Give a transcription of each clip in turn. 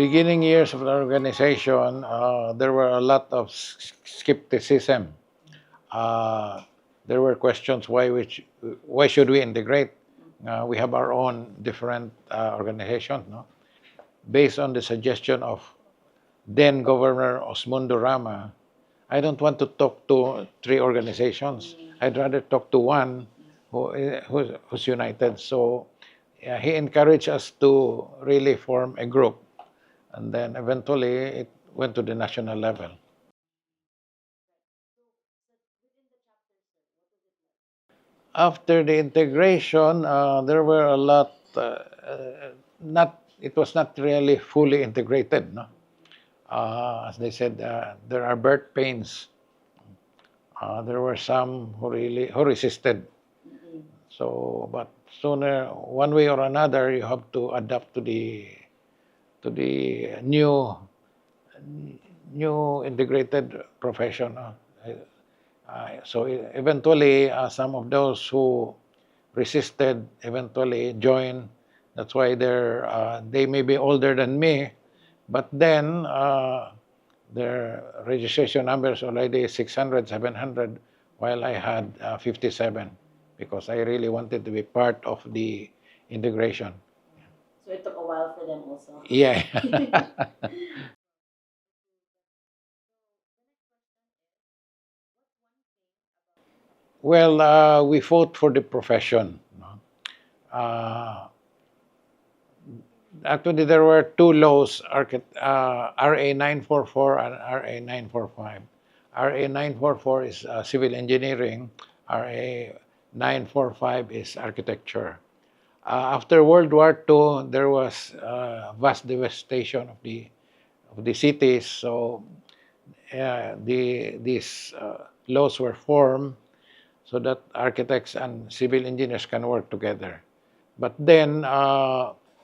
beginning years of the organization, there were a lot of skepticism. There were questions why should we integrate? We have our own different organizations, no? Based on the suggestion of then Governor Osmundo Rama, I don't want to talk to three organizations. I'd rather talk to one who's united. So he encouraged us to really form a group, and then eventually it went to the national level. After the integration, there were a lot. Not it was not really fully integrated. No, as they said, there are birth pains. There were some who resisted. So, but sooner, one way or another, you have to adapt to the new integrated profession. So eventually, some of those who resisted eventually joined. That's why they may be older than me, but then their registration numbers already 600, 700, while I had 57 because I really wanted to be part of the integration. So it took a while for them also. Yeah. Well, we fought for the profession. No? Actually, there were two laws, RA 944 and RA 945. RA 944 is civil engineering, RA 945 is architecture. After World War II, there was vast devastation of the cities, so these laws were formed so that architects and civil engineers can work together. But then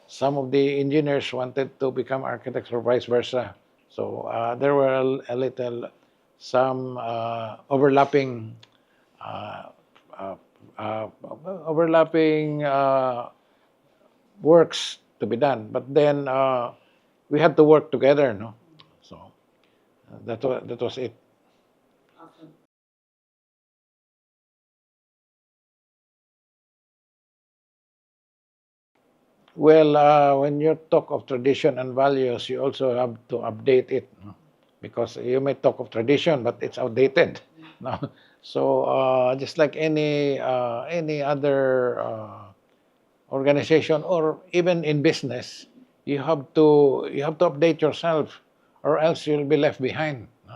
some of the engineers wanted to become architects or vice versa. So there were a little some uh, uh, overlapping works to be done. But then we had to work together, no? So that was it. Awesome. Well, when you talk of tradition and values, you also have to update it, no? Because you may talk of tradition, but it's outdated. No? So just like any other organization or even in business, you have to update yourself, or else you'll be left behind. No?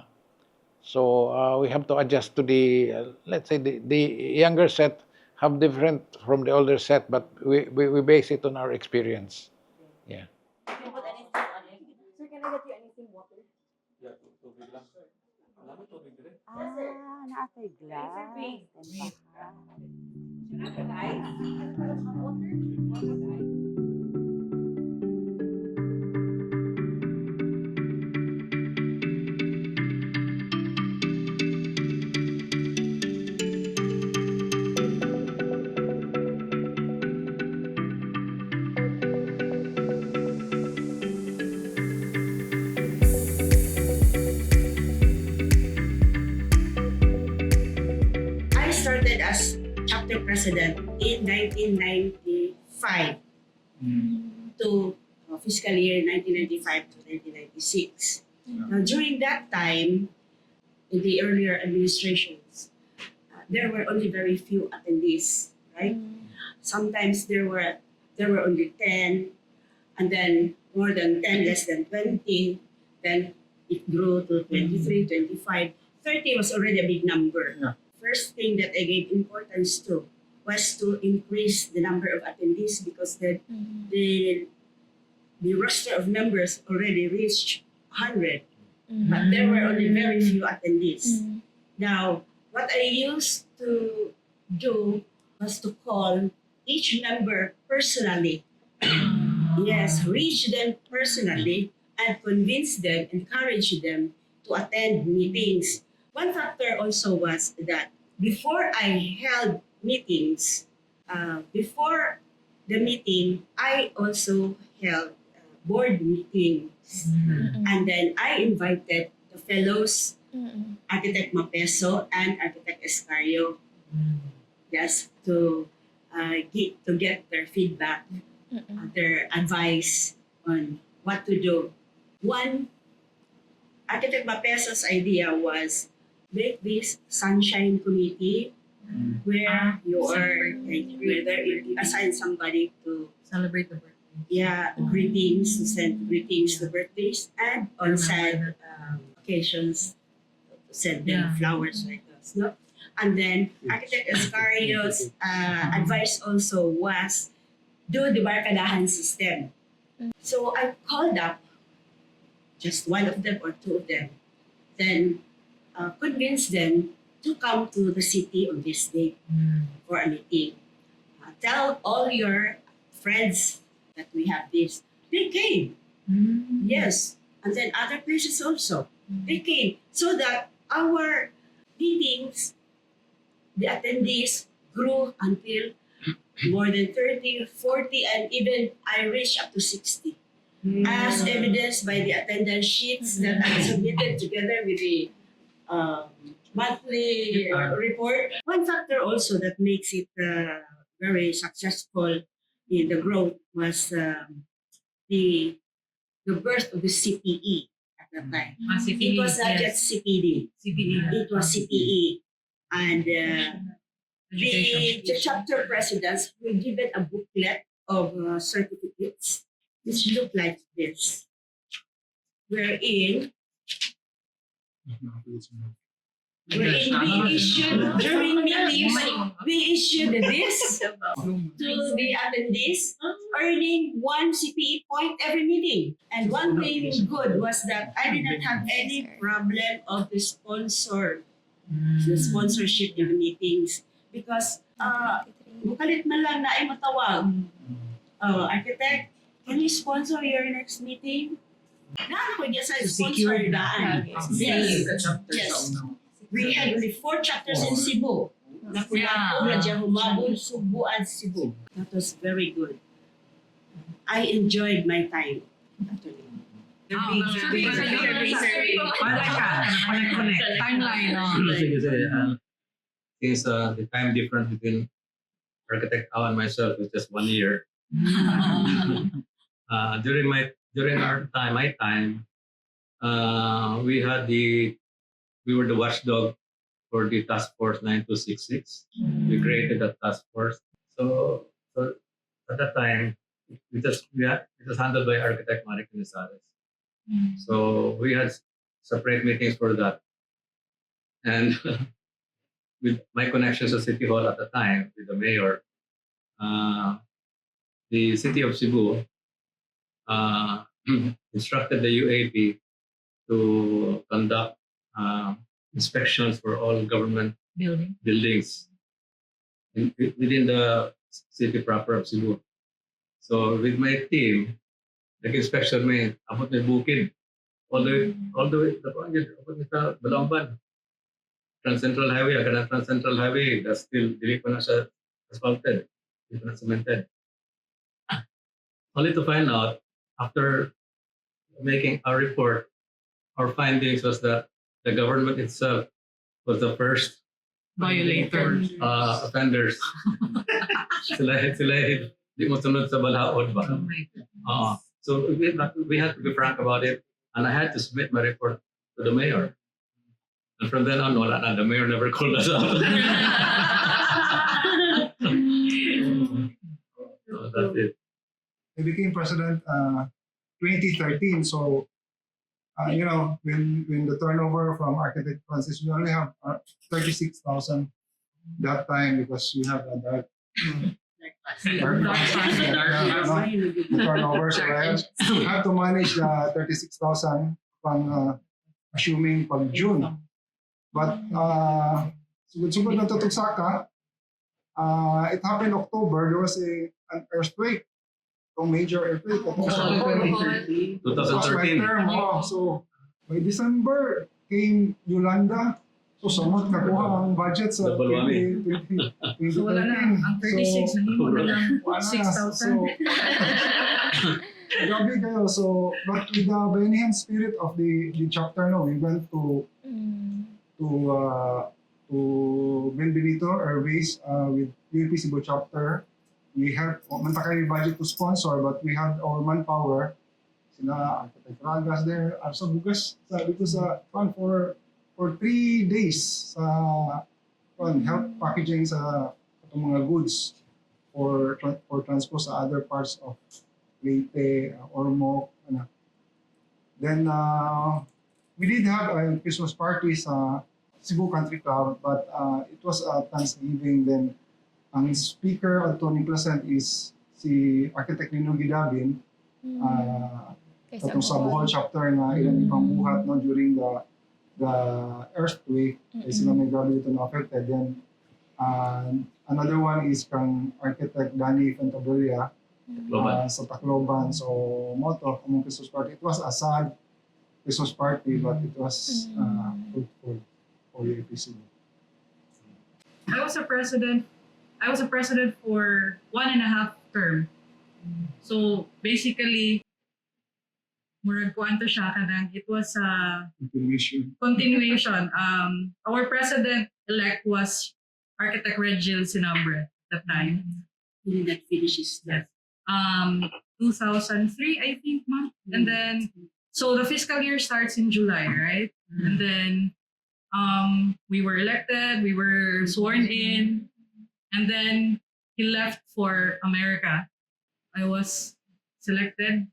So we have to adjust to let's say the younger set have different from the older set, but we base it on our experience. Yeah. You can put anything on it. Sir, can I get you anything water? Nasa glass. Serving. Tempahan. Sarap, guys. Hot water? Water, guys. I started as chapter president in 1995 to fiscal year 1995 to 1996. Now, during that time, in the earlier administrations, there were only very few attendees, right? Sometimes there were only 10, and then more than 10, less than 20. Then it grew to 23, 25. 30 was already a big number. Yeah. First thing that I gave importance to was to increase the number of attendees because the roster of members already reached 100, but there were only very few attendees. Now, what I used to do was to call each member personally. Yes, reach them personally and convince them, encourage them to attend meetings. One factor also was that before I held meetings, before the meeting, I also held board meetings. And then I invited the fellows, Architect Mapeso and Architect Escario, yes, to get their feedback, their advice on what to do. One, Architect Mapeso's idea was make this sunshine committee where you are, whether you assign somebody to Celebrate the birthday. greetings, to send greetings to birthdays, and on sad occasions to send them Yeah. flowers like us. No? And then Architect Escario's advice also was do the barkadahan system. So I called up just one of them or two of them, then convinced them to come to the city on this day for a meeting. Tell all your friends that we have this. They came. Yes. And then other places also. They came. So that our meetings, the attendees grew until more than 30, 40, and even I reached up to 60. As evidenced by the attendance sheets that I submitted together with the monthly report. One factor also that makes it very successful in the growth was the birth of the CPE at that time. It was not just CPD. It was CPE. And the chapter presidents were given a booklet of certificates which look like this, wherein we issued during meetings, we issued this to the attendees, earning one CPE point every meeting. And one thing good was that I did not have any problem of the sponsorship in the meetings, because mukalit man lang na ay matawag. Architect, can you sponsor your next meeting? Naano ko niya sa sponsor daan. Yes. We had only 4 chapters in Cebu. Nakuyapo, Raja Humabon, Subo, and Cebu. That was very good. I enjoyed my time. Actually. Timeline. Since the time difference between Architect Ao and myself is just 1 year. During my time, we were the watchdog for the task force 9266. We created that task force. So at that time, it was handled by Architect Marik Canizares. So we had separate meetings for that. And with my connections to City Hall at the time, with the mayor, the city of Cebu instructed the UAP to conduct inspections for all government buildings within the city proper of Cebu. So with my team, nag-inspection may abot may bukid all the way abot sa Balambad. Trans-Central Highway, agad Trans-Central Highway, that's still dili pa na siya asphalted, dili pa na cemented. Only to find out, after making our report, our findings was that the government itself was the first Violator. offenders. sila di mo sunod sa balaod ba? So we had to be frank about it, and I had to submit my report to the mayor. And from then on, wala na. The mayor never called us out. So that's it. I became president 2013. So, when the turnover from Architect Francis, we only have 36,000 that time because we have a dark turnover. So I had to manage the 36,000 from assuming pag June. But sugod-sugod na tutugsaka, it happened October. There was an earthquake, a major earthquake. It was my 2013. term. So by December came Yolanda. So somewhat nakuha ang budget sa Double whammy. 2013. So wala na. Ang 36 na himo na lang Wala na. 6,000. Grabe kayo. So, but with the Bayanihan spirit of the chapter, no, we went to to Benbenito Airways with UAP Cebu Chapter. We have mantakay budget to sponsor, but we had our manpower. Sila Architect Ragas there, Arsa Bugas dito sa for 3 days sa help packaging sa itong mga goods for transport sa other parts of Leyte, Ormoc, ano. Then we did have a Christmas party sa Cebu Country Club, but it was a Thanksgiving. Then ang speaker at Tony present is si Architect Nino Gidabin, katong sa Bohol chapter na ilang ibang buhat no during the earthquake, ay sila may grabe dito na affected. Then another one is kang Architect Danny Fantabria sa Tacloban. So moto among Christmas party. It was a sad Christmas party, but it was fruitful for UAP Cebu. I was a president for 1.5 term. So basically, murag kuanto siya kanang it was a continuation. Our president-elect was Architect Regil Sinabre at the time. When that finishes that. 2003, I think, ma'am. And then, so the fiscal year starts in July, right? And then, we were elected, we were sworn in, and then he left for America. I was selected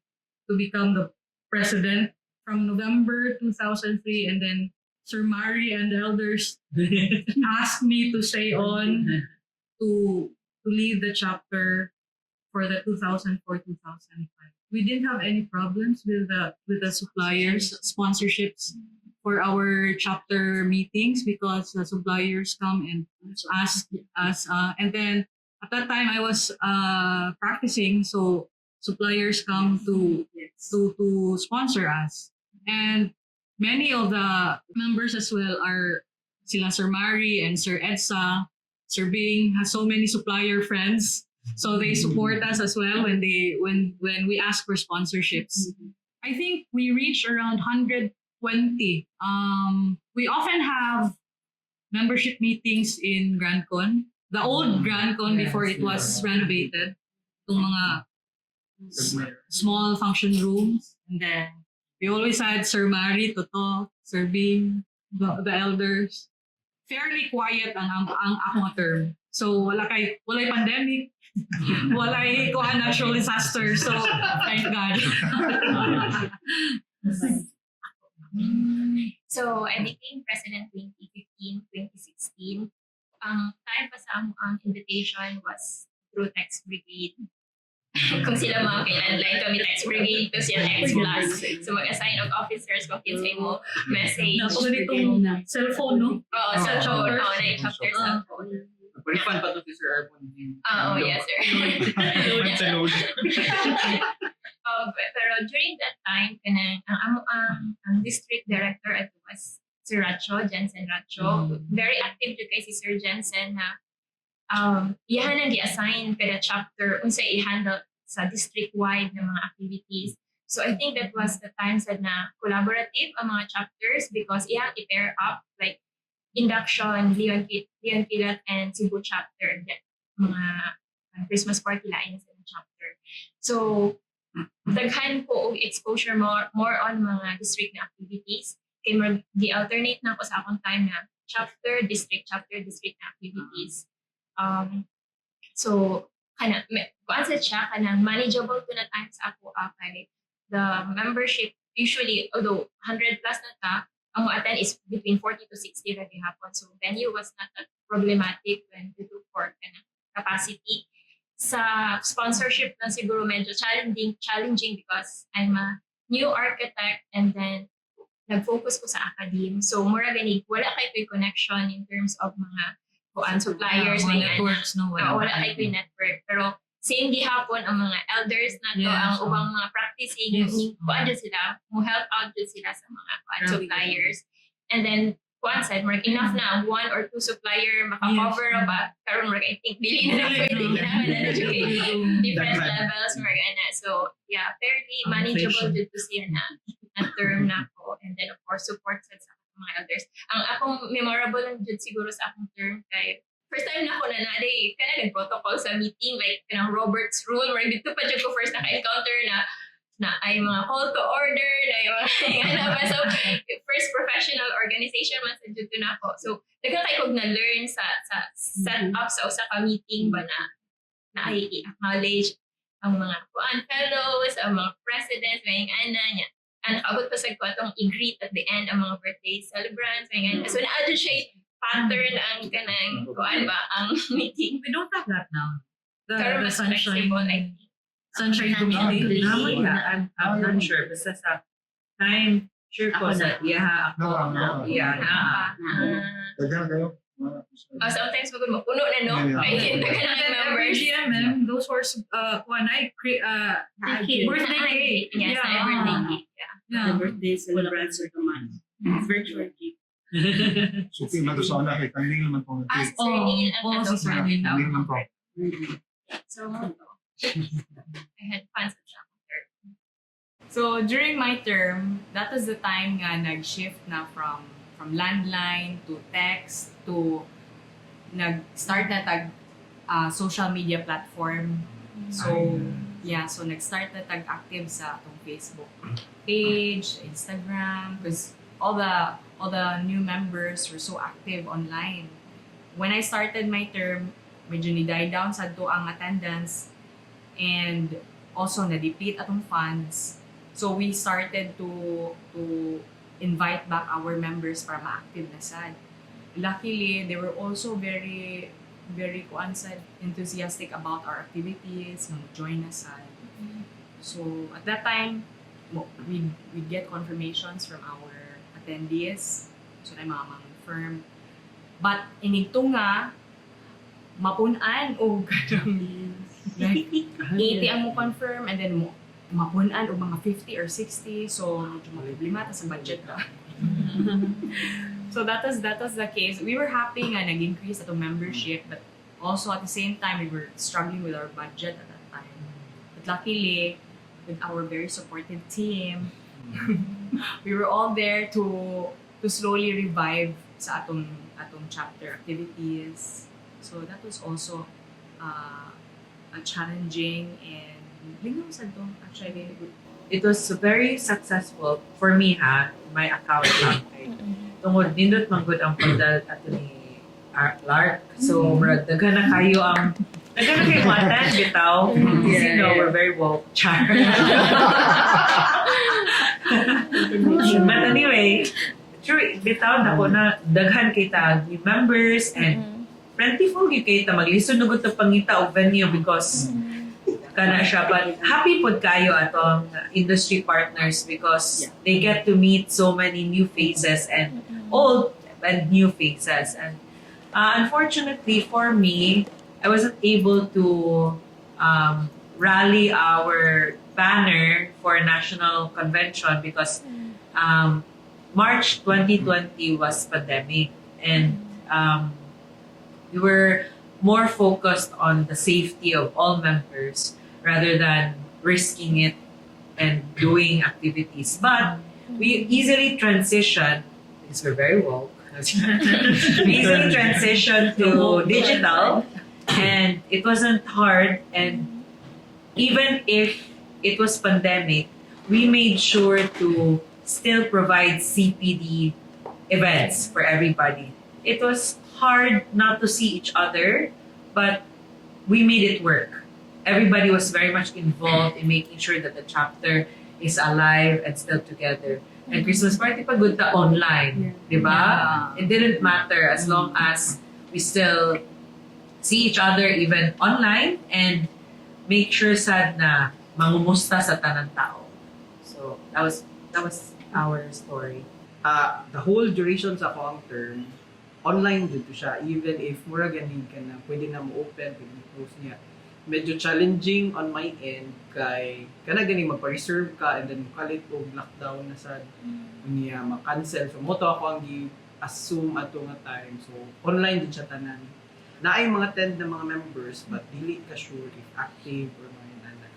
to become the president from November 2003, and then Sir Mari and the elders asked me to stay on to lead the chapter for the 2004-2005. We didn't have any problems with the suppliers, sponsorships for our chapter meetings because the suppliers come and ask us. And then at that time I was practicing, so suppliers come to sponsor us. And many of the members as well are sila Sir Mari and Sir Edsa. Sir Bing has so many supplier friends. So they support us as well when we ask for sponsorships. I think we reach around 120. We often have membership meetings in Grand Con. The old Grand Con before it was renovated. Itong mga small function rooms. And then we always had Sir Mari, Toto, Sir Bing, the elders. Fairly quiet ang akong term. So walay pandemic, walay natural disaster. So thank God. So, I became president 2015-2016. Ang time pa sa ang invitation was through Text Brigade. Kung sila mga kailanlan kami Text Brigade to sila X Plus. So, mag-assign of officers kung kinsay mo message. Napaganitong cellphone, no? Oo, sa chapter. Oo, na yung chapter sa phone. Refund pa to si Sir Arpon. Oh, yes, sir. Pero during that time, ang district director at was si Racho, Jensen Racho. Very active dito kay si Sir Jensen na iyahan ang gi-assign kada chapter unsa i-handle sa district-wide ng mga activities. So I think that was the time sad na collaborative ang mga chapters because iyang i-pair up like induction, Leon Kilat, and Cebu Chapter, mga Christmas party lain sa chapter. So, daghan ko og exposure more on mga district na activities. Kaya di-alternate na ako sa akong time na chapter, district na activities. So, kuan sa siya, manageable to na time sa ako kay the membership, usually, although 100 plus na ta, ang attend is between 40 to 60 na gihapon. So, venue was not that problematic when we do for capacity. Sa sponsorship na siguro medyo challenging because I'm a new architect and then nag-focus ko sa academe. So, mura ganig, wala kayo connection in terms of mga suppliers. Networks, no? Wala kayo network. Pero, same gihapon ang mga elders na to, ang ubang mga practicing, kuan dyan sila, mo help out dyan sila sa mga suppliers. And then, kuan said mark enough na one or two supplier maka-cover ba karon mark I think dili na pwede kinahanglan na educate different levels mark ana. So yeah, fairly manageable dito siya na term na ko, and then of course support sa mga elders. Ang akong memorable lang jud siguro sa akong term kay first time na ako na naday kana nag-protocol sa meeting like kanang Robert's rule where dito pa jud ko first naka-encounter na ay mga call to order na yung mga ba. So first professional organization man sa jud na ako. So daghang kay kog na learn sa setup sa usa ka meeting ba na ay i-acknowledge ang mga kuan fellows, ang mga presidents, may ana niya. Ang abot pa sa ko atong i-greet at the end ang mga birthday celebrants, may ana. So na siya pattern ang kanang kuan ba ang meeting. We don't have that now. Pero The mas sunshine, flexible, I think. sunshine committee. I'm not sure. Basta sa time, sure ko sa iya ako na iya na. Daghan kayo. Sometimes magod mapuno na no. Yeah. Ay hindi ka And na then every members. GMM, those were one I create birthday cake. Yes, Yeah. birthday cake. Yeah. Yeah. The birthday celebrants of the month. Virtual gift. Suki na to sa una kay kanil man tong As cake. Sir Neil ang Oh, si Sir Neil. Kanil man to. So, I had fun sa chapter. So during my term, that was the time nga nag-shift na from landline to text to nag-start na social media platform. So yeah, so nag-start na active sa atong Facebook page, Instagram, because all the new members were so active online. When I started my term, medyo ni-die down sa ang attendance and also na-deplete atong funds. So we started to invite back our members para ma-active na sad. Luckily, they were also very enthusiastic about our activities, mag-join na sad. So at that time, we get confirmations from our attendees. So na mga confirm. But inigto nga, mapunan o ganun. Like, 80 ang mo confirm and then mo mapunan o mga 50 or 60. So, medyo problema ta sa budget ka. So, that was the case. We were happy nga nag-increase atong membership, but also at the same time, we were struggling with our budget at that time. But luckily, with our very supportive team, we were all there to slowly revive sa atong chapter activities. So, that was also a challenging and lingaw sa to actually. It was very successful for me my account lang. Tungod nindot man gud ang pagdal ato ni Lark. So murag daghan na kayo attend bitaw. You know, we're very woke. Char. But anyway, true, bitaw na ko na daghan kita new members and plentiful gyud kay ta maglisod na gud ta pangita og venue because kana siya, but happy pod kayo atong industry partners because they get to meet so many new faces and old and new faces. And unfortunately for me, I wasn't able to rally our banner for national convention because March 2020 was pandemic and we were more focused on the safety of all members rather than risking it and doing activities. But we easily transitioned, because we're very woke, we easily transitioned to digital and it wasn't hard. And even if it was pandemic, we made sure to still provide CPD events for everybody. It was hard not to see each other, but we made it work. Everybody was very much involved in making sure that the chapter is alive and still together. And Christmas party pa good ta online, di ba? It didn't matter as long as we still see each other even online and make sure sad na mangumusta sa tanang tao. So that was our story. The whole duration sa akong term, online dito siya. Even if mura ganin ka na, pwede na mo-open, pwede mo-close niya. Medyo challenging on my end kay kana gani magpa-reserve ka and then kalit og lockdown na sad niya ma-cancel. So mo to ako ang assume ato nga time. So online din siya tanan. Naay mga 10 na mga members but dili ka sure if active or mga nana.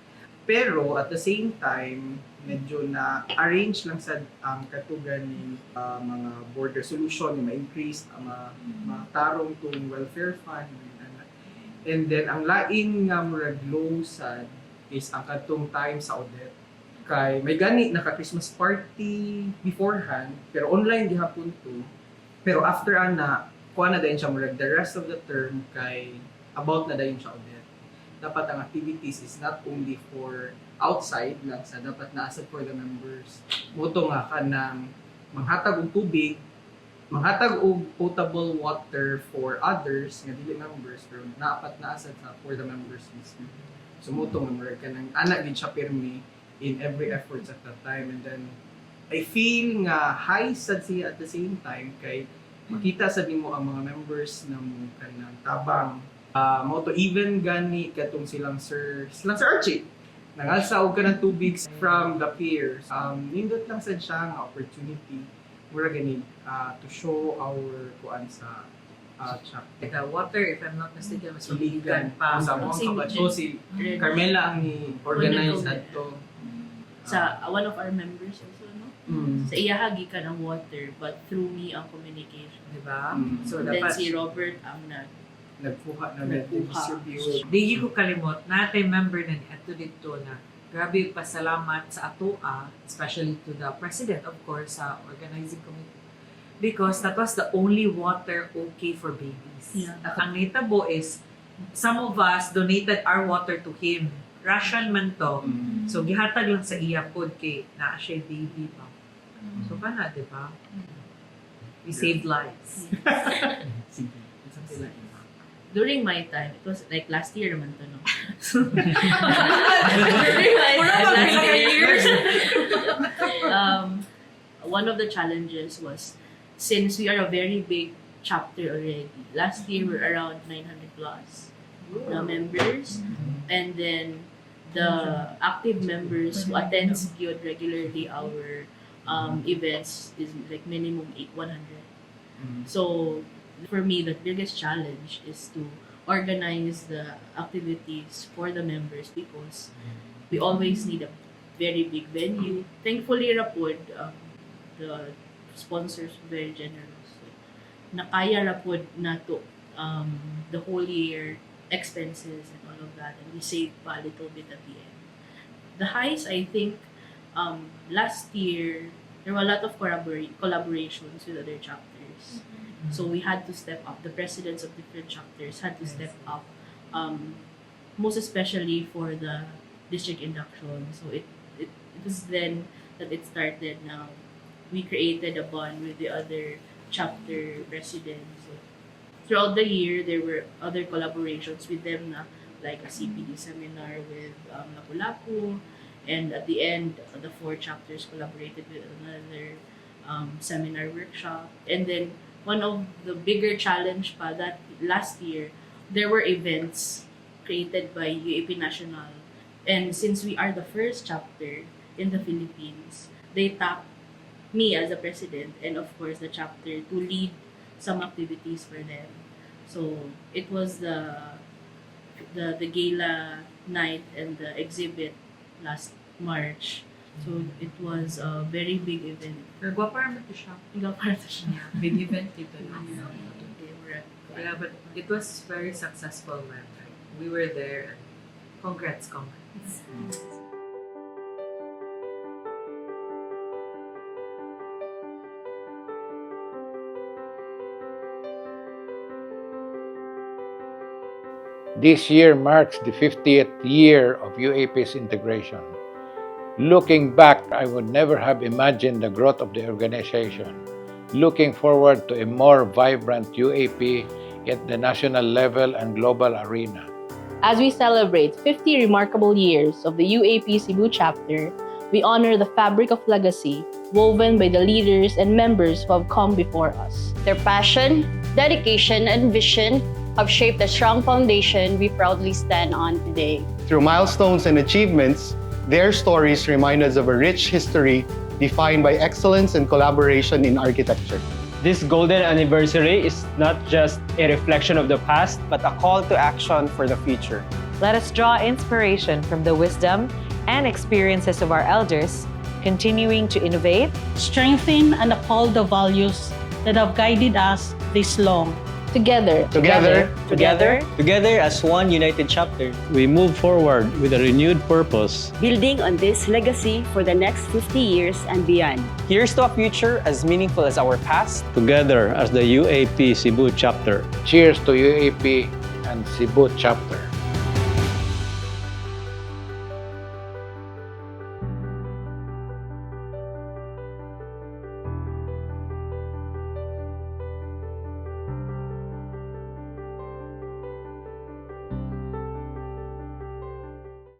Pero at the same time, medyo na arrange lang sa katugan ni mga board resolution ni ma-increase ang mga tarong tong welfare fund mga nana. And then ang lain nga murag low sad is ang katong time sa audit. Kay may gani naka Christmas party beforehand pero online gihapon to. Pero after ana kuha na dayon siya murag the rest of the term kay about na dayon siya audit. Dapat ang activities is not only for outside lang sa dapat naasad for the members. Moto nga kanang manghatag og tubig, manghatag og potable water for others nga dili members pero dapat naasad sa for the members mismo. So moto nga murag kanang ana gid siya pirmi in every efforts at that time. And then I feel nga high sad siya at the same time kay makita sa mo ang mga members na mo kanang tabang mo to even gani katong silang Sir Archie nangalsa og kanang tubig from the peers. Nindot lang sad siya nga opportunity mura gani to show our kuan sa chapter. The water, if I'm not mistaken, was Iligan pa. sa mga kabatso si Carmela ang ni-organize adto. Sa one of our members also, no? Sa iya gikan ang water but through me ang communication. Diba? So, Then dapat, si Robert ang nagkuha na Nagkuha. distribute. di ko kalimot, natay member na ni ato dito na grabe yung pasalamat sa atoa, especially to the president, of course, sa organizing committee. Because that was the only water okay for babies. Yeah. At ang nitabo is, some of us donated our water to him. Ration man to. So, gihatag lang sa iya pod kay naa siya baby pa. So, kana, di ba? We saved lives. Something like that. during my time, it was like last year naman to, no? During my time last year, one of the challenges was, since we are a very big chapter already, last year we're around 900 plus members, and then the active members who attends regularly our events is like minimum 100. So for me, the biggest challenge is to organize the activities for the members because we always need a very big venue. Thankfully, Rapod, the sponsors were very generous. So, nakaya Rapod na to the whole year expenses and all of that, and we saved pa a little bit at the end. The highs, I think, last year there were a lot of collaborations with other chapters. So we had to step up. The presidents of different chapters had to step up, most especially for the district induction. So it was then that it started. Now we created a bond with the other chapter presidents. So throughout the year, there were other collaborations with them, like a CPD seminar with Lapu-Lapu, and at the end, the 4 chapters collaborated with another seminar workshop. And then one of the bigger challenge pa that last year, there were events created by UAP National. And since we are the first chapter in the Philippines, they tapped me as a president and of course the chapter to lead some activities for them. So it was the gala night and the exhibit last March. So it was a very big event. Pero gwapa naman to siya. Big event dito na. Yeah, but it was very successful, man. We were there. Congrats. This year marks the 50th year of UAP's integration. Looking back, I would never have imagined the growth of the organization. Looking forward to a more vibrant UAP at the national level and global arena. As we celebrate 50 remarkable years of the UAP Cebu Chapter, we honor the fabric of legacy woven by the leaders and members who have come before us. Their passion, dedication, and vision have shaped a strong foundation we proudly stand on today. Through milestones and achievements, their stories remind us of a rich history defined by excellence and collaboration in architecture. This golden anniversary is not just a reflection of the past, but a call to action for the future. Let us draw inspiration from the wisdom and experiences of our elders, continuing to innovate, strengthen, and uphold the values that have guided us this long. Together as one united chapter, we move forward with a renewed purpose, building on this legacy for the next 50 years and beyond. Here's to a future as meaningful as our past. Together as the UAP Cebu Chapter. Cheers to UAP and Cebu Chapter.